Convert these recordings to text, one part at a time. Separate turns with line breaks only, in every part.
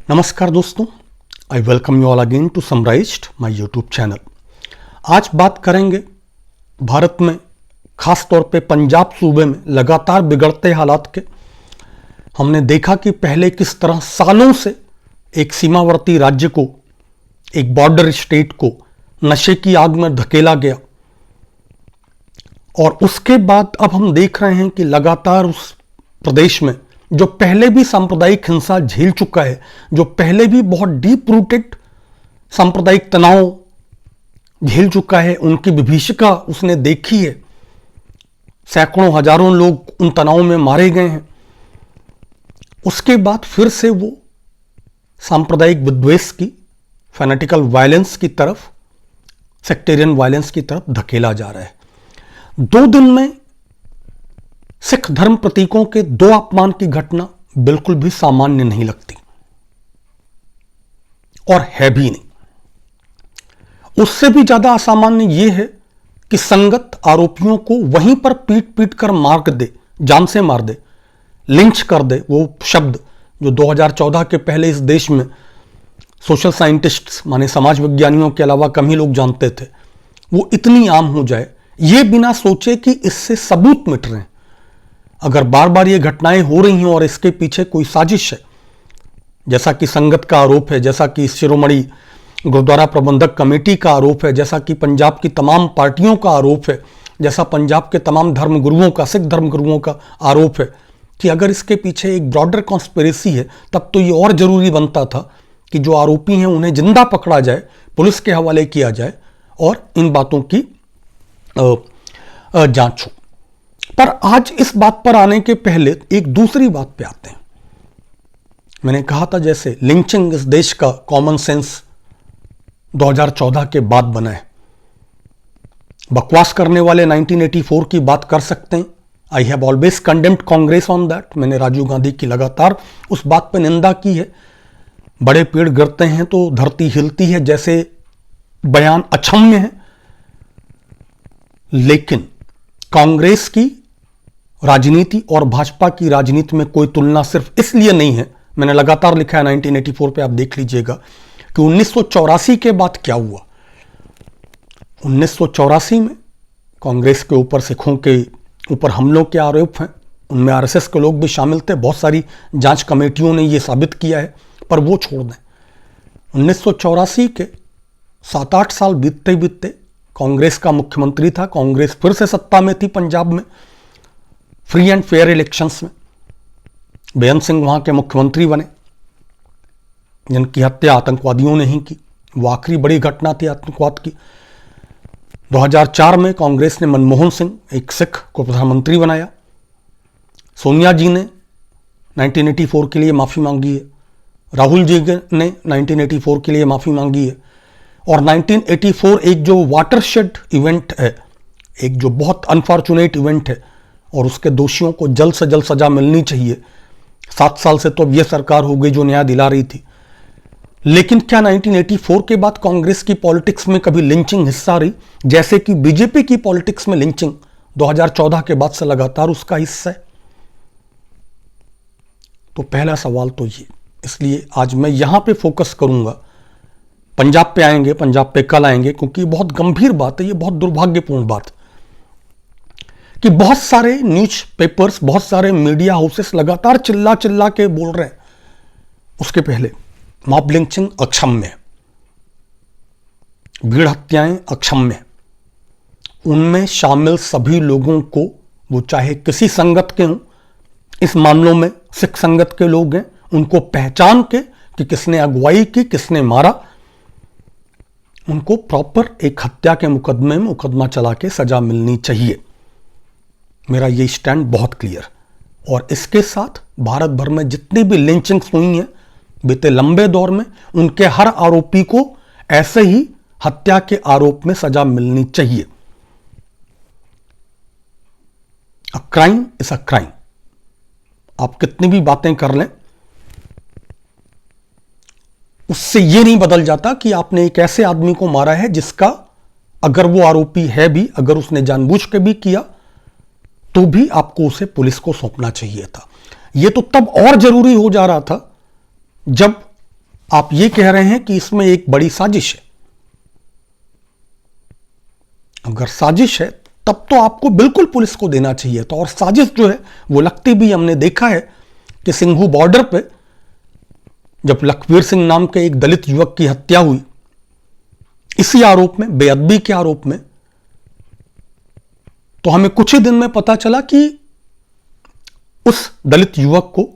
नमस्कार दोस्तों, I welcome you all again to summarised my YouTube channel. आज बात करेंगे भारत में, खास तौर पे पंजाब सूबे में लगातार बिगड़ते हालात के। हमने देखा कि पहले किस तरह सालों से एक सीमावर्ती राज्य को, एक बॉर्डर स्टेट को नशे की आग में धकेला गया, और उसके बाद अब हम देख रहे हैं कि लगातार उस प्रदेश में जो पहले भी सांप्रदायिक हिंसा झेल चुका है, जो पहले भी बहुत डीप रूटेड सांप्रदायिक तनाव झेल चुका है, उनकी विभीषिका उसने देखी है। सैकड़ों हजारों लोग उन तनाव में मारे गए हैं। उसके बाद फिर से वो सांप्रदायिक विद्वेष की, फैनेटिकल वायलेंस की तरफ, सेक्टेरियन वायलेंस की तरफ धकेला जा रहा है। 2 दिन में सिख धर्म प्रतीकों के 2 अपमान की घटना बिल्कुल भी सामान्य नहीं लगती, और है भी नहीं। उससे भी ज्यादा असामान्य यह है कि संगत आरोपियों को वहीं पर पीट पीट कर मार दे, जान से मार दे, लिंच कर दे। वो शब्द जो 2014 के पहले इस देश में सोशल साइंटिस्ट्स माने समाज विज्ञानियों के अलावा कम ही लोग जानते थे, वो इतनी आम हो जाए, ये बिना सोचे कि इससे सबूत मिट रहे हैं। अगर बार बार ये घटनाएं हो रही हैं और इसके पीछे कोई साजिश है, जैसा कि संगत का आरोप है, जैसा कि शिरोमणि गुरुद्वारा प्रबंधक कमेटी का आरोप है, जैसा कि पंजाब की तमाम पार्टियों का आरोप है, जैसा पंजाब के तमाम धर्मगुरुओं का, सिख धर्मगुरुओं का आरोप है कि अगर इसके पीछे एक ब्रॉडर कॉन्स्पिरेसी है, तब तो ये और जरूरी बनता था कि जो आरोपी हैं उन्हें जिंदा पकड़ा जाए, पुलिस के हवाले किया जाए और इन बातों की जांच हो। पर आज इस बात पर आने के पहले एक दूसरी बात पे आते हैं। मैंने कहा था जैसे लिंचिंग इस देश का कॉमन सेंस 2014 के बाद बना है। बकवास करने वाले 1984 की बात कर सकते हैं। I have always condemned Congress on that. मैंने राजीव गांधी की लगातार उस बात पर निंदा की है। बड़े पेड़ गिरते हैं तो धरती हिलती है जैसे बयान अक्षम्य है, लेकिन कांग्रेस की राजनीति और भाजपा की राजनीति में कोई तुलना सिर्फ इसलिए नहीं है। मैंने लगातार लिखा है 1984 पे, आप देख लीजिएगा कि 1984 के बाद क्या हुआ। 1984 में कांग्रेस के ऊपर, सिखों के ऊपर हमलों के आरोप हैं। उनमें आरएसएस के लोग भी शामिल थे। बहुत सारी जांच कमेटियों ने यह साबित किया है, पर वो छोड़ दें। 1984 के 7-8 साल बीतते बीतते कांग्रेस का मुख्यमंत्री था, कांग्रेस फिर से सत्ता में थी पंजाब में, फ्री एंड फेयर इलेक्शंस में। बेअंत सिंह वहां के मुख्यमंत्री बने, जिनकी हत्या आतंकवादियों ने ही की। वो आखिरी बड़ी घटना थी आतंकवाद की। 2004 में कांग्रेस ने मनमोहन सिंह, एक सिख, को प्रधानमंत्री बनाया। सोनिया जी ने 1984 के लिए माफी मांगी है। राहुल जी ने 1984 के लिए माफी मांगी है। और 1984 एक जो वाटरशेड इवेंट है, एक जो बहुत अनफॉर्चुनेट इवेंट है, और उसके दोषियों को जल्द से जल्द सजा मिलनी चाहिए। 7 साल से तो अब यह सरकार हो गई जो न्याय दिला रही थी। लेकिन क्या 1984 के बाद कांग्रेस की पॉलिटिक्स में कभी लिंचिंग हिस्सा रही, जैसे कि बीजेपी की पॉलिटिक्स में लिंचिंग 2014 के बाद से लगातार उसका हिस्सा है? तो पहला सवाल तो ये। इसलिए आज मैं यहां पे फोकस करूंगा। पंजाब पे आएंगे, पंजाब पे कल आएंगे, क्योंकि बहुत गंभीर बात है, ये बहुत दुर्भाग्यपूर्ण बात कि बहुत सारे न्यूज पेपर्स, बहुत सारे मीडिया हाउसेस लगातार चिल्ला चिल्ला के बोल रहे हैं उसके पहले मॉब लिंचिंग अक्षम्य है, भीड़ हत्याएं अक्षम्य है। उनमें शामिल सभी लोगों को, वो चाहे किसी संगत के हों, इस मामलों में सिख संगत के लोग हैं, उनको पहचान के कि किसने अगुवाई की, किसने मारा, उनको प्रॉपर एक हत्या के मुकदमे में मुकदमा चला के सजा मिलनी चाहिए। मेरा ये स्टैंड बहुत क्लियर। और इसके साथ भारत भर में जितनी भी लिंचिंग्स हुई हैं बीते लंबे दौर में, उनके हर आरोपी को ऐसे ही हत्या के आरोप में सजा मिलनी चाहिए। A crime is a crime. आप कितनी भी बातें कर लें, उससे यह नहीं बदल जाता कि आपने एक ऐसे आदमी को मारा है जिसका, अगर वो आरोपी है भी, अगर उसने जानबूझ के भी किया, तो भी आपको उसे पुलिस को सौंपना चाहिए था। यह तो तब और जरूरी हो जा रहा था जब आप ये कह रहे हैं कि इसमें एक बड़ी साजिश है। अगर साजिश है तब तो आपको बिल्कुल पुलिस को देना चाहिए था। और साजिश जो है वो लगती भी हमने देखा है कि सिंघू बॉर्डर पे जब लखबीर सिंह नाम के एक दलित युवक की हत्या हुई, इसी आरोप में, बेअदबी के आरोप में, तो हमें कुछ ही दिन में पता चला कि उस दलित युवक को,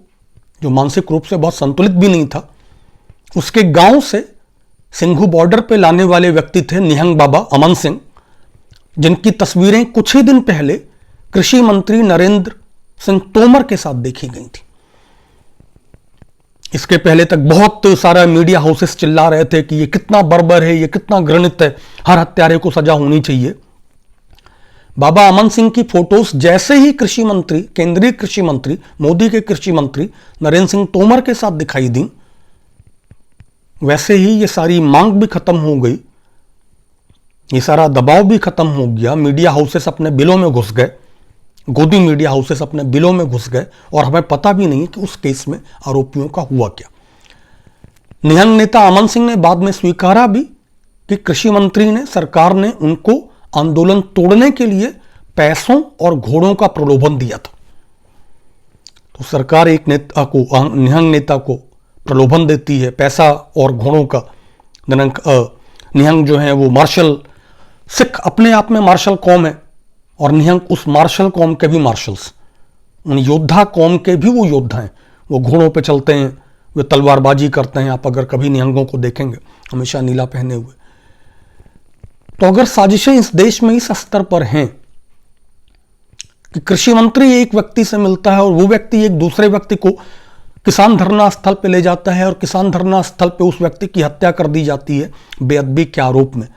जो मानसिक रूप से बहुत संतुलित भी नहीं था, उसके गांव से सिंघू बॉर्डर पे लाने वाले व्यक्ति थे निहंग बाबा अमन सिंह, जिनकी तस्वीरें कुछ ही दिन पहले कृषि मंत्री नरेंद्र सिंह तोमर के साथ देखी गई थी। इसके पहले तक बहुत सारा मीडिया हाउसेस चिल्ला रहे थे कि ये कितना बर्बर है, ये कितना घृणित है, हर हत्यारे को सजा होनी चाहिए। बाबा अमन सिंह की फोटोज जैसे ही कृषि मंत्री, केंद्रीय कृषि मंत्री, मोदी के कृषि मंत्री नरेंद्र सिंह तोमर के साथ दिखाई दी, वैसे ही ये सारी मांग भी खत्म हो गई, ये सारा दबाव भी खत्म हो गया। मीडिया हाउसेस अपने बिलों में घुस गए, गोदी मीडिया हाउसेस अपने बिलों में घुस गए, और हमें पता भी नहीं कि उस केस में आरोपियों का हुआ क्या। निहंग नेता अमन सिंह ने बाद में स्वीकारा भी कि कृषि मंत्री ने, सरकार ने उनको आंदोलन तोड़ने के लिए पैसों और घोड़ों का प्रलोभन दिया था। तो सरकार एक नेता को, निहंग नेता को प्रलोभन देती है पैसा और घोड़ों का। निहंग जो है वो मार्शल, सिख अपने आप में मार्शल कौम है, और निहंग उस मार्शल कौम के भी मार्शल्स, उन योद्धा कौम के भी वो योद्धा हैं। वो घोड़ों पे चलते हैं, वे तलवारबाजी करते हैं। आप अगर कभी निहंगों को देखेंगे हमेशा नीला पहने हुए। तो अगर साजिशें इस देश में इस स्तर पर हैं कि कृषि मंत्री एक व्यक्ति से मिलता है और वो व्यक्ति एक दूसरे व्यक्ति को किसान धरना स्थल पे ले जाता है, और किसान धरना स्थल पे उस व्यक्ति की हत्या कर दी जाती है बेअदबी के आरोप में,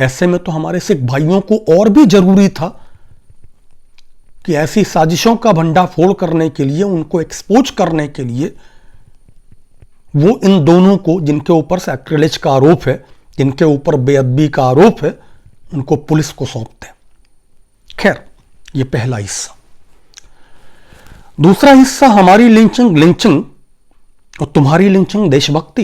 ऐसे में तो हमारे सिख भाइयों को और भी जरूरी था कि ऐसी साजिशों का भंडाफोड़ करने के लिए, उनको एक्सपोज करने के लिए, वो इन दोनों को, जिनके ऊपर सैक्रिलेज का आरोप है, जिनके ऊपर बेअदबी का आरोप है, उनको पुलिस को सौंपते हैं। खैर, ये पहला हिस्सा। दूसरा हिस्सा हमारी लिंचिंग और तुम्हारी लिंचिंग देशभक्ति।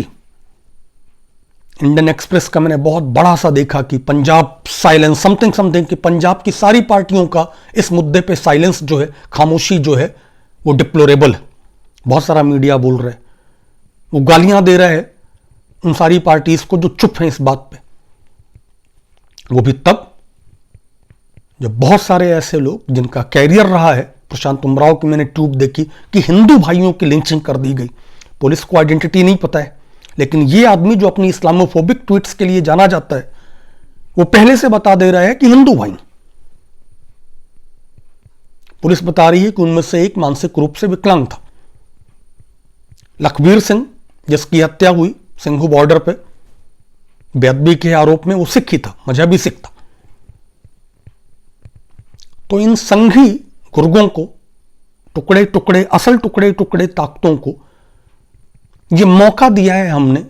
इंडियन एक्सप्रेस का मैंने बहुत बड़ा सा देखा कि पंजाब साइलेंस, समथिंग कि पंजाब की सारी पार्टियों का इस मुद्दे पे साइलेंस जो है, खामोशी जो है, वो डिप्लोरेबल है। बहुत सारा मीडिया बोल रहे हैं, वो गालियां दे रहा है उन सारी पार्टीज को जो चुप हैं इस बात पे। वो भी तब जब बहुत सारे ऐसे लोग जिनका कैरियर रहा है, प्रशांत उमराव की मैंने ट्यूब देखी कि हिंदू भाइयों की लिंचिंग कर दी गई। पुलिस को आइडेंटिटी नहीं पता है, लेकिन ये आदमी जो अपनी इस्लामोफोबिक ट्वीट्स के लिए जाना जाता है, वो पहले से बता दे रहा है कि हिंदू भाई। पुलिस बता रही है कि उनमें से एक मानसिक रूप से विकलांग था। लखबीर सिंह, जिसकी हत्या हुई सिंघू बॉर्डर पे बेअदबी के आरोप में, वो सिख ही था, मजहबी सिख था। तो इन संघी गुर्गों को, टुकड़े टुकड़े, असल टुकड़े टुकड़े ताकतों को ये मौका दिया है हमने,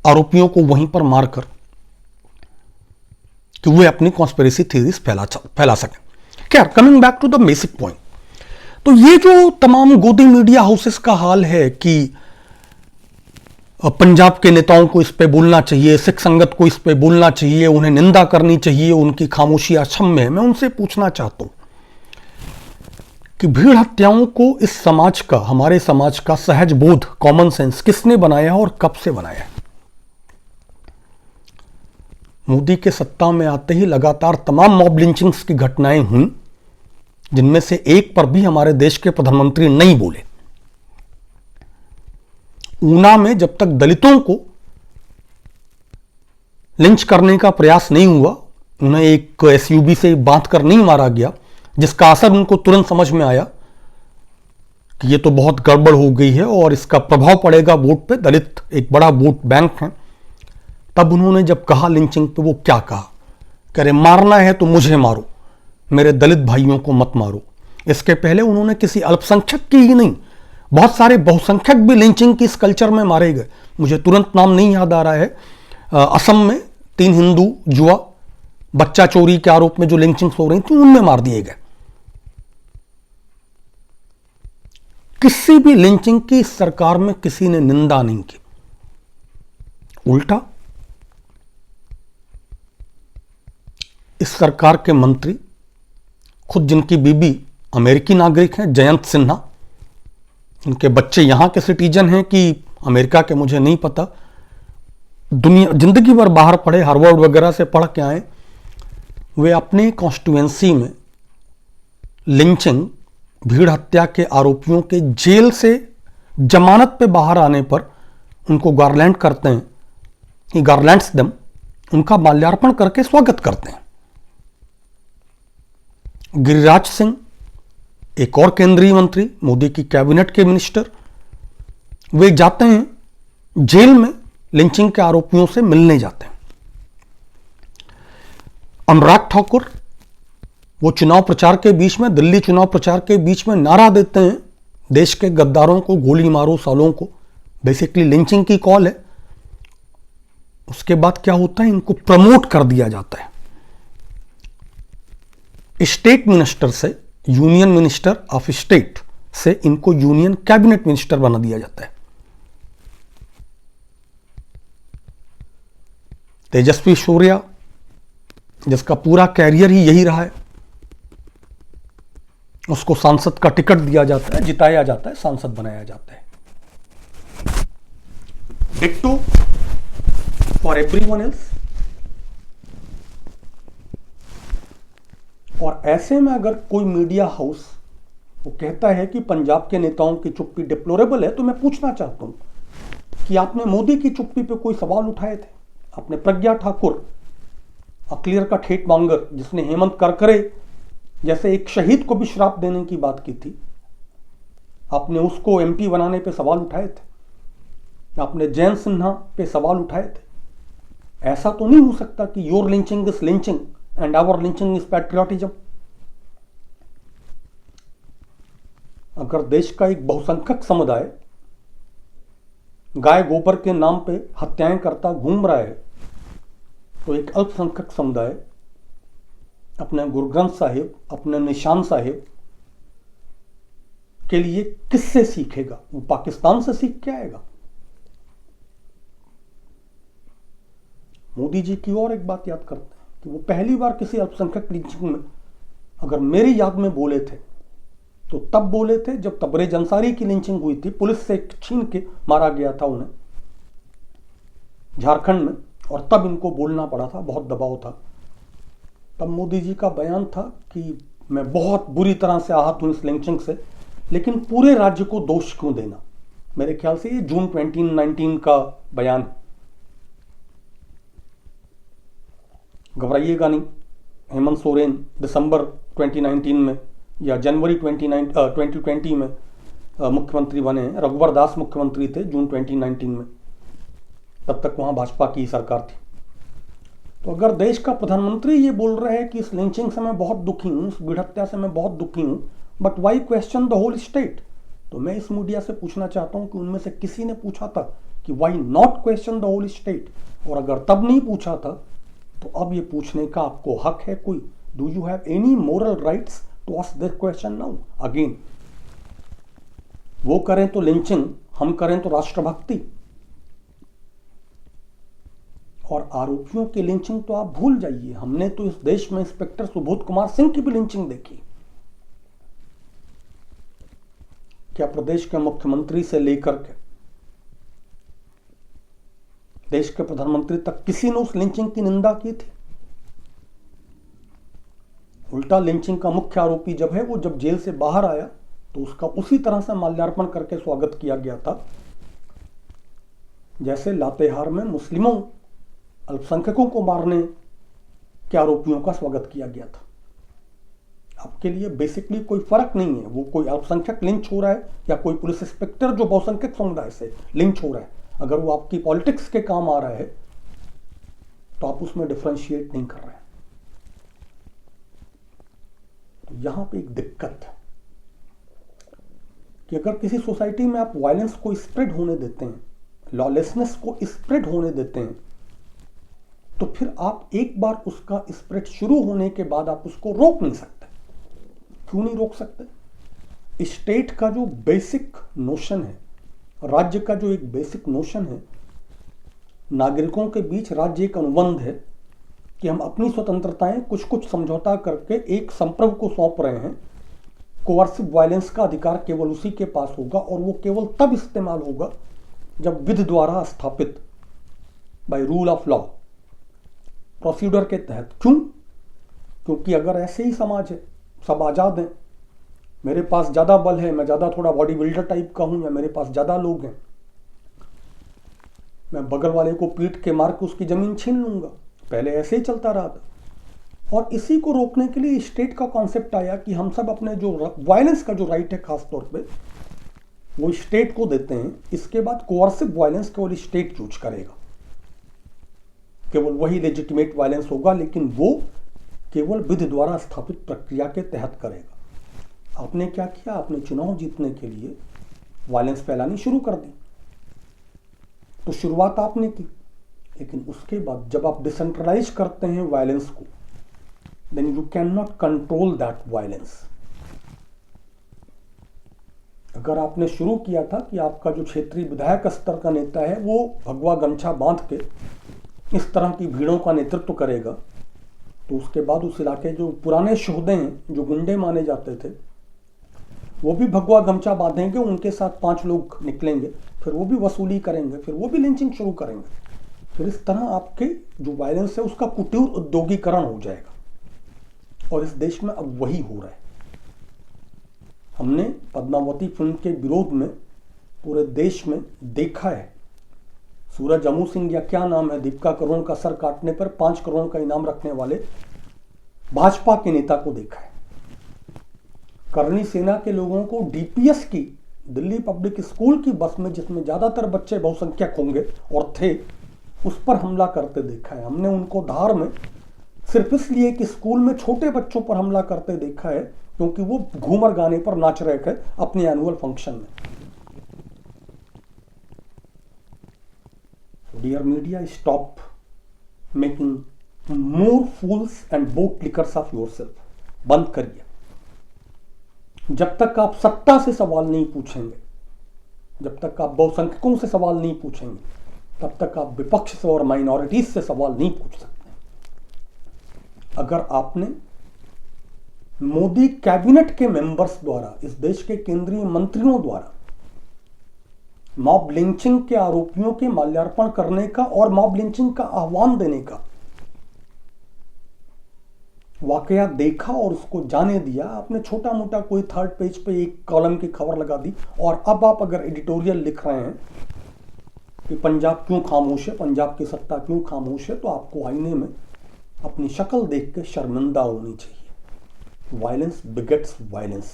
आरोपियों को वहीं पर मारकर, कि वे अपनी कॉन्स्पिरेसी थ्योरीज फैला सकें। खैर, coming back to the basic point, तो ये जो तमाम गोदी मीडिया हाउसेस का हाल है कि पंजाब के नेताओं को इस पे बोलना चाहिए, सिख संगत को इस पे बोलना चाहिए, उन्हें निंदा करनी चाहिए, उनकी खामोशी अक्षम्य है, मैं उनसे पूछना चाहता हूं कि भीड़ हत्याओं को इस समाज का, हमारे समाज का सहज बोध, कॉमन सेंस किसने बनाया और कब से बनाया है? मोदी के सत्ता में आते ही लगातार तमाम मॉब लिंचिंग्स की घटनाएं हुई, जिनमें से एक पर भी हमारे देश के प्रधानमंत्री नहीं बोले। ऊना में जब तक दलितों को लिंच करने का प्रयास नहीं हुआ, उन्हें एक एसयूवी से बांध कर नहीं मारा गया, जिसका असर उनको तुरंत समझ में आया कि ये तो बहुत गड़बड़ हो गई है और इसका प्रभाव पड़ेगा वोट पे, दलित एक बड़ा वोट बैंक है, तब उन्होंने जब कहा लिंचिंग पे, वो क्या कहा? कह रहे मारना है तो मुझे मारो, मेरे दलित भाइयों को मत मारो। इसके पहले उन्होंने किसी अल्पसंख्यक की ही नहीं, बहुत सारे बहुसंख्यक भी लिंचिंग की इस कल्चर में मारे गए। मुझे तुरंत नाम नहीं याद आ रहा है, असम में 3 हिंदू युवा बच्चा चोरी के आरोप में जो लिंचिंग हो रही थी, उनमें मार दिए गए। किसी भी लिंचिंग की सरकार में किसी ने निंदा नहीं की। उल्टा इस सरकार के मंत्री, खुद जिनकी बीबी अमेरिकी नागरिक हैं, जयंत सिन्हा, उनके बच्चे यहां के सिटीजन हैं कि अमेरिका के मुझे नहीं पता, दुनिया जिंदगी भर बाहर पढ़े, हार्वर्ड वगैरह से पढ़ के आए, वे अपनी कॉन्स्टिट्यूएंसी में लिंचिंग, भीड़ हत्या के आरोपियों के जेल से जमानत पे बाहर आने पर उनको गार्लैंड करते हैं, ही गार्लैंड्स देम, उनका माल्यार्पण करके स्वागत करते हैं। गिरिराज सिंह, एक और केंद्रीय मंत्री, मोदी की कैबिनेट के मिनिस्टर, वे जाते हैं जेल में, लिंचिंग के आरोपियों से मिलने जाते हैं। अनुराग ठाकुर, वो चुनाव प्रचार के बीच में, दिल्ली चुनाव प्रचार के बीच में नारा देते हैं, देश के गद्दारों को गोली मारो, सालों को, बेसिकली लिंचिंग की कॉल है। उसके बाद क्या होता है, इनको प्रमोट कर दिया जाता है, स्टेट मिनिस्टर से, यूनियन मिनिस्टर ऑफ स्टेट से इनको यूनियन कैबिनेट मिनिस्टर बना दिया जाता है। तेजस्वी सूर्या, जिसका पूरा कैरियर ही यही रहा है, उसको सांसद का टिकट दिया जाता है, जिताया जाता है, सांसद बनाया जाता है। Ditto for everyone else. और ऐसे में अगर कोई मीडिया हाउस वो कहता है कि पंजाब के नेताओं की चुप्पी डिप्लोरेबल है, तो मैं पूछना चाहता हूं कि आपने मोदी की चुप्पी पे कोई सवाल उठाए थे? आपने प्रज्ञा ठाकुर, क्लियर का ठेठ मांगर, जिसने हेमंत करकरे जैसे एक शहीद को भी श्राप देने की बात की थी, आपने उसको एमपी बनाने पे सवाल उठाए थे? आपने जयंत सिन्हा पे सवाल उठाए थे? ऐसा तो नहीं हो सकता कि your lynching is lynching and our lynching is patriotism. अगर देश का एक बहुसंख्यक समुदाय गाय गोबर के नाम पे हत्याएं करता घूम रहा है, तो एक अल्पसंख्यक समुदाय अपने गुरु ग्रंथ साहिब, अपने निशान साहिब के लिए किससे सीखेगा? वो पाकिस्तान से सीख के आएगा? मोदी जी की और एक बात याद करते हैं कि वो पहली बार किसी अल्पसंख्यक लिंचिंग में, अगर मेरी याद में बोले थे, तो तब बोले थे जब तबरेज अंसारी की लिंचिंग हुई थी, पुलिस से छीन के मारा गया था उन्हें झारखंड में, और तब इनको बोलना पड़ा था, बहुत दबाव था। तब मोदी जी का बयान था कि मैं बहुत बुरी तरह से आहत हूं इस लिंचिंग से, लेकिन पूरे राज्य को दोष क्यों देना? मेरे ख्याल से ये जून 2019 का बयान है। घबराइएगा नहीं, हेमंत सोरेन दिसंबर 2019 में या जनवरी 2020 में मुख्यमंत्री बने हैं। रघुवर दास मुख्यमंत्री थे जून 2019 में, तब तक वहां भाजपा की सरकार थी। तो अगर देश का प्रधानमंत्री ये बोल रहे हैं कि इस लिंचिंग से मैं बहुत दुखी हूं, इस भीड़ हत्या से मैं बहुत दुखी हूं, but why question the whole state? तो मैं इस मीडिया से पूछना चाहता हूं कि उनमें से किसी ने पूछा था कि why not question the whole state? और अगर तब नहीं पूछा था, तो अब ये पूछने का आपको हक है कोई? Do you have any moral rights to ask this question now? Again, वो करें तो लिंचिंग, हम करें तो राष्ट्रभक्ति। और आरोपियों की लिंचिंग तो आप भूल जाइए, हमने तो इस देश में इंस्पेक्टर सुबोध कुमार सिंह की भी लिंचिंग देखी। क्या प्रदेश के मुख्यमंत्री से लेकर के देश के प्रधानमंत्री तक किसी ने उस लिंचिंग की निंदा की थी? उल्टा लिंचिंग का मुख्य आरोपी जब है, वो जब जेल से बाहर आया तो उसका उसी तरह से माल्यार्पण करके स्वागत किया गया था जैसे लातेहार में मुस्लिमों, अल्पसंख्यकों को मारने के आरोपियों का स्वागत किया गया था। आपके लिए बेसिकली कोई फर्क नहीं है, वो कोई अल्पसंख्यक लिंच हो रहा है या कोई पुलिस इंस्पेक्टर जो बहुसंख्यक समुदाय से लिंच हो रहा है। अगर वो आपकी पॉलिटिक्स के काम आ रहा है तो आप उसमें डिफरेंशिएट नहीं कर रहे हैं। तो यहां पे एक दिक्कत है कि अगर किसी सोसाइटी में आप वायलेंस को स्प्रेड होने देते हैं, लॉलेसनेस को स्प्रेड होने देते हैं, तो फिर आप एक बार उसका स्प्रेड शुरू होने के बाद आप उसको रोक नहीं सकते। क्यों नहीं रोक सकते? स्टेट का जो बेसिक नोशन है, राज्य का जो एक बेसिक नोशन है, नागरिकों के बीच राज्य एक अनुबंध है कि हम अपनी स्वतंत्रताएं कुछ कुछ समझौता करके एक संप्रभु को सौंप रहे हैं। कोअर्सिव वायलेंस का अधिकार केवल उसी के पास होगा और वो केवल तब इस्तेमाल होगा जब विधि द्वारा स्थापित, by rule of law, procedure के तहत। क्यों? क्योंकि अगर ऐसे ही समाज है, सब आज़ाद हैं, मेरे पास ज़्यादा बल है, मैं ज़्यादा थोड़ा बॉडी बिल्डर टाइप का हूँ, या मेरे पास ज़्यादा लोग हैं, मैं बगल वाले को पीट के मार के उसकी ज़मीन छीन लूँगा। पहले ऐसे ही चलता रहा था। और इसी को रोकने के लिए स्टेट का कॉन्सेप्ट आया कि हम सब अपने जो वायलेंस का जो राइट है खास तौर पे वो स्टेट को देते हैं। इसके बाद कोअर्सिव वायलेंस केवल स्टेट यूज करेगा, केवल वही लेजिटिमेट वायलेंस होगा, लेकिन वो केवल विधि द्वारा स्थापित प्रक्रिया के तहत करेगा। आपने क्या किया? आपने चुनाव जीतने के लिए वायलेंस फैलानी शुरू कर दी। तो शुरुआत आपने की, लेकिन उसके बाद जब आप डिसेंट्रलाइज करते हैं वायलेंस को, then you cannot control that violence। अगर आपने शुरू किया था कि आपका जो क्षेत्रीय विधायक स्तर का नेता है वो भगवा गमछा बांध के इस तरह की भीड़ों का नेतृत्व करेगा, तो उसके बाद उस इलाके जो पुराने शोहदे हैं, जो गुंडे माने जाते थे, वो भी भगवा गमछा बांधेंगे, उनके साथ 5 लोग निकलेंगे, फिर वो भी वसूली करेंगे, फिर वो भी लिंचिंग शुरू करेंगे। फिर इस तरह आपके जो वायलेंस है उसका कुटीर उद्योगीकरण हो जाएगा। और इस देश में अब वही हो रहा है। हमने पद्मावती फिल्म के विरोध में पूरे देश में देखा है। सूरज अमू सिंह या क्या नाम है, दीपिका करोड़ का सर काटने पर 5 करोड़ का इनाम रखने वाले भाजपा के नेता को देखा है। करनी सेना के लोगों को डीपीएस की, दिल्ली पब्लिक स्कूल की बस में, जिसमें ज्यादातर बच्चे बहुसंख्यक होंगे और थे, उस पर हमला करते देखा है। हमने उनको धार में सिर्फ इसलिए कि स्कूल में छोटे बच्चों पर हमला करते देखा है क्योंकि वो घूमर गाने पर नाच रहे थे अपने एनुअल फंक्शन में। Dear media, stop making more fools and boot lickers of yourself. बंद करिए। जब तक आप सत्ता से सवाल नहीं पूछेंगे, जब तक आप बहुसंख्यकों से सवाल नहीं पूछेंगे, तब तक आप विपक्ष से और माइनॉरिटीज से सवाल नहीं पूछ सकते। अगर आपने मोदी कैबिनेट के मेंबर्स द्वारा, इस देश के केंद्रीय मंत्रियों द्वारा मॉब लिंचिंग के आरोपियों के माल्यार्पण करने का और मॉब लिंचिंग का आह्वान देने का वाकया देखा और उसको जाने दिया, आपने छोटा मोटा कोई 3rd पेज पे एक कॉलम की खबर लगा दी, और अब आप अगर एडिटोरियल लिख रहे हैं कि पंजाब क्यों खामोश है, पंजाब की सत्ता क्यों खामोश है, तो आपको आईने में अपनी शक्ल देख के शर्मिंदा होनी चाहिए। Violence begets violence.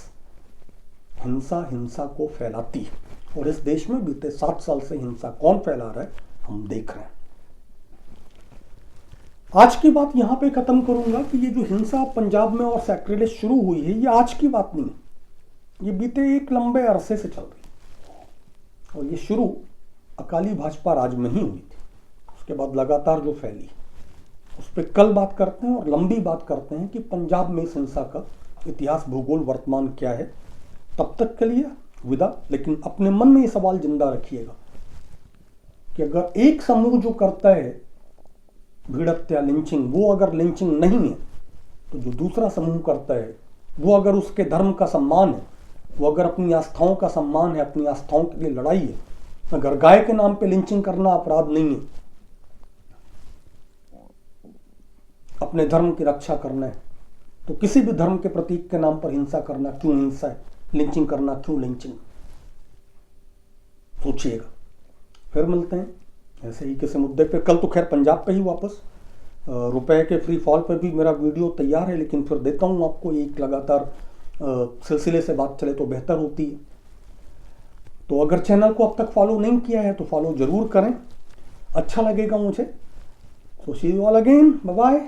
हिंसा हिंसा को फैलाती है, और इस देश में बीते 7 साल से हिंसा कौन फैला रहा है हम देख रहे हैं। आज की बात यहां पे खत्म करूंगा कि ये जो हिंसा पंजाब में और सैक्रिलेज शुरू हुई है, ये आज की बात नहीं, ये बीते एक लंबे अरसे से चल रही है। और ये शुरू अकाली भाजपा राज में ही हुई थी, उसके बाद लगातार जो फैली, उस पर कल बात करते हैं और लंबी बात करते हैं कि पंजाब में इस हिंसा का इतिहास, भूगोल, वर्तमान क्या है। तब तक के लिए विदा, लेकिन अपने मन में ये सवाल जिंदा रखिएगा कि अगर एक समूह जो करता है भीड़ हत्या, लिंचिंग, वो अगर लिंचिंग नहीं है, तो जो दूसरा समूह करता है वो अगर उसके धर्म का सम्मान है, वो अगर अपनी आस्थाओं का सम्मान है, अपनी आस्थाओं के लिए लड़ाई है, अगर गाय के नाम पे लिंचिंग करना अपराध नहीं है, अपने धर्म की रक्षा करना है, तो किसी भी धर्म के प्रतीक के नाम पर हिंसा करना क्यों हिंसा है, लिंचिंग करना क्यों लिंचिंग? सोचिएगा। फिर मिलते हैं ऐसे ही किसी मुद्दे पे। कल तो खैर पंजाब पे ही वापस, रुपए के फ्री फॉल पे भी मेरा वीडियो तैयार है, लेकिन फिर देता हूँ आपको, एक लगातार सिलसिले से बात चले तो बेहतर होती है। तो अगर चैनल को अब तक फॉलो नहीं किया है तो फॉलो जरूर करें, अच्छा लगेगा मुझे। So see you all again, bye bye.